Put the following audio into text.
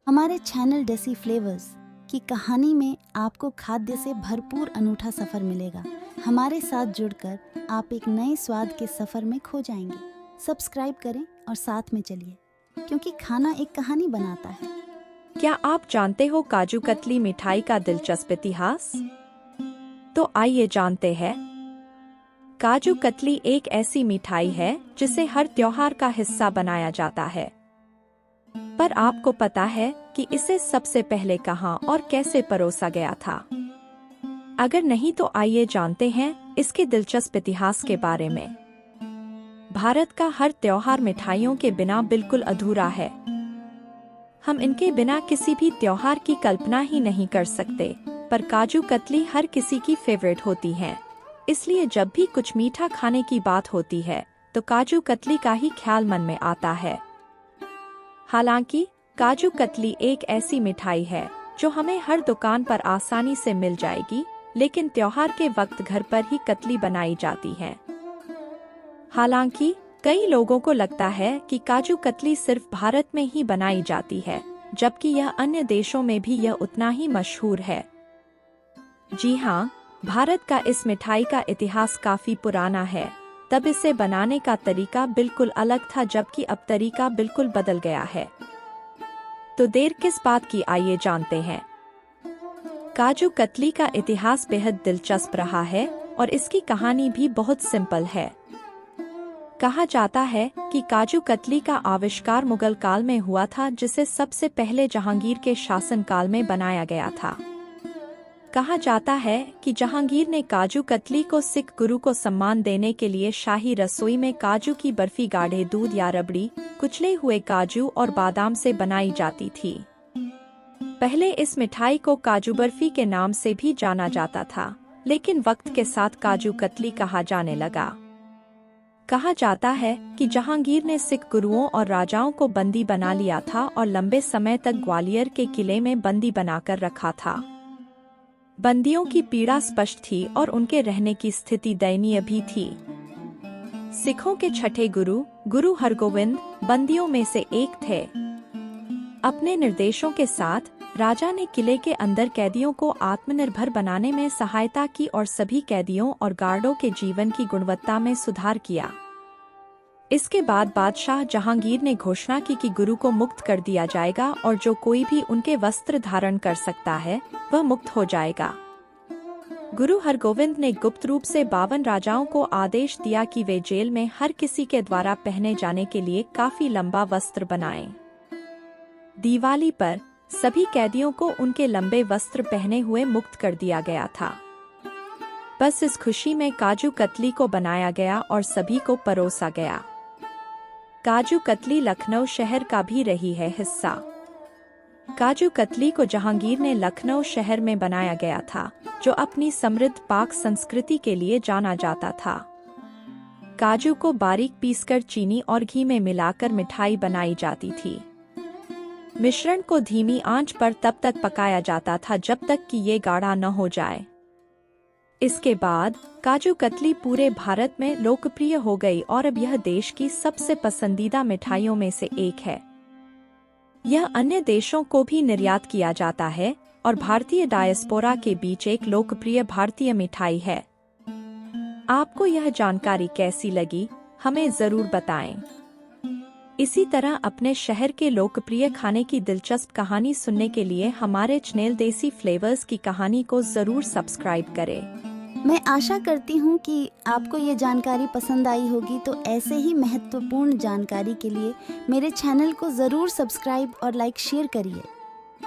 हमारे channel deci flavours की कहानी में आपको खाद्य से भरपूर अनूठा सफ़र मिलेगा। हमारे साथ जुड़कर आप एक नए स्वाद के सफ़र में खो जाएंगे। सब्सक्राइब करें और साथ में चलिए, क्योंकि खाना एक कहानी बनाता है। क्या आप जानते हो काजू कतली मिठाई का दिलचस्प इतिहास? तो आइए जानते हैं। काजू कतली एक ऐसी मिठाई है जिसे हर त्योहार का हिस्सा बनाया जाता है। पर आपको पता है कि इसे सबसे पहले कहां और कैसे परोसा गया था? अगर नहीं तो आइए जानते हैं इसके दिलचस्प इतिहास के बारे में। भारत का हर त्योहार मिठाइयों के बिना बिल्कुल अधूरा है। हम इनके बिना किसी भी त्योहार की कल्पना ही नहीं कर सकते, पर काजू कतली हर किसी की फेवरेट होती है। इसलिए जब भी कुछ मीठा खाने की बात होती है तो काजू कतली का ही ख्याल मन में आता है। हालांकि काजू कतली एक ऐसी मिठाई है जो हमें हर दुकान पर आसानी से मिल जाएगी, लेकिन त्योहार के वक्त घर पर ही कतली बनाई जाती है। हालांकि कई लोगों को लगता है कि काजू कतली सिर्फ भारत में ही बनाई जाती है, जबकि यह अन्य देशों में भी यह उतना ही मशहूर है। जी हाँ, भारत का इस मिठाई का इतिहास काफी पुराना है। तब इसे बनाने का तरीका बिल्कुल अलग था, जबकि अब तरीका बिल्कुल बदल गया है। तो देर किस बात की, आइए जानते हैं। काजू कतली का इतिहास बेहद दिलचस्प रहा है और इसकी कहानी भी बहुत सिंपल है। कहा जाता है कि काजू कतली का आविष्कार मुगल काल में हुआ था, जिसे सबसे पहले जहांगीर के शासनकाल में बनाया गया था। कहा जाता है कि जहांगीर ने काजू कतली को सिख गुरु को सम्मान देने के लिए शाही रसोई में काजू की बर्फी गाढ़े दूध या रबड़ी, कुचले हुए काजू और बादाम से बनाई जाती थी। पहले इस मिठाई को काजू बर्फी के नाम से भी जाना जाता था, लेकिन वक्त के साथ काजू कतली कहा जाने लगा। कहा जाता है कि जहांगीर ने सिख गुरुओं और राजाओं को बंदी बना लिया था और लंबे समय तक ग्वालियर के किले में बंदी बनाकर रखा था। बंदियों की पीड़ा स्पष्ट थी और उनके रहने की स्थिति दयनीय भी थी। सिखों के छठे गुरु हरगोविंद बंदियों में से एक थे। अपने निर्देशों के साथ राजा ने किले के अंदर कैदियों को आत्मनिर्भर बनाने में सहायता की और सभी कैदियों और गार्डों के जीवन की गुणवत्ता में सुधार किया। इसके बाद बादशाह जहांगीर ने घोषणा की कि गुरु को मुक्त कर दिया जाएगा और जो कोई भी उनके वस्त्र धारण कर सकता है वह मुक्त हो जाएगा। गुरु हरगोविंद ने गुप्त रूप से 52 राजाओं को आदेश दिया कि वे जेल में हर किसी के द्वारा पहने जाने के लिए काफी लंबा वस्त्र बनाएं। दिवाली पर सभी कैदियों को उनके लंबे वस्त्र पहने हुए मुक्त कर दिया गया था। बस इस खुशी में काजू कतली को बनाया गया और सभी को परोसा गया। काजू कतली लखनऊ शहर का भी रही है हिस्सा। काजू कतली को जहांगीर ने लखनऊ शहर में बनाया गया था, जो अपनी समृद्ध पाक संस्कृति के लिए जाना जाता था। काजू को बारीक पीसकर चीनी और घी में मिलाकर मिठाई बनाई जाती थी। मिश्रण को धीमी आंच पर तब तक पकाया जाता था जब तक कि ये गाढ़ा न हो जाए। इसके बाद काजू कतली पूरे भारत में लोकप्रिय हो गई और अब यह देश की सबसे पसंदीदा मिठाइयों में से एक है। यह अन्य देशों को भी निर्यात किया जाता है और भारतीय डायस्पोरा के बीच एक लोकप्रिय भारतीय मिठाई है। आपको यह जानकारी कैसी लगी, हमें जरूर बताएं। इसी तरह अपने शहर के लोकप्रिय खाने की दिलचस्प कहानी सुनने के लिए हमारे चैनल देसी फ्लेवर्स की कहानी को जरूर सब्सक्राइब करें। मैं आशा करती हूँ कि आपको ये जानकारी पसंद आई होगी। तो ऐसे ही महत्वपूर्ण जानकारी के लिए मेरे चैनल को ज़रूर सब्सक्राइब और लाइक शेयर करिए।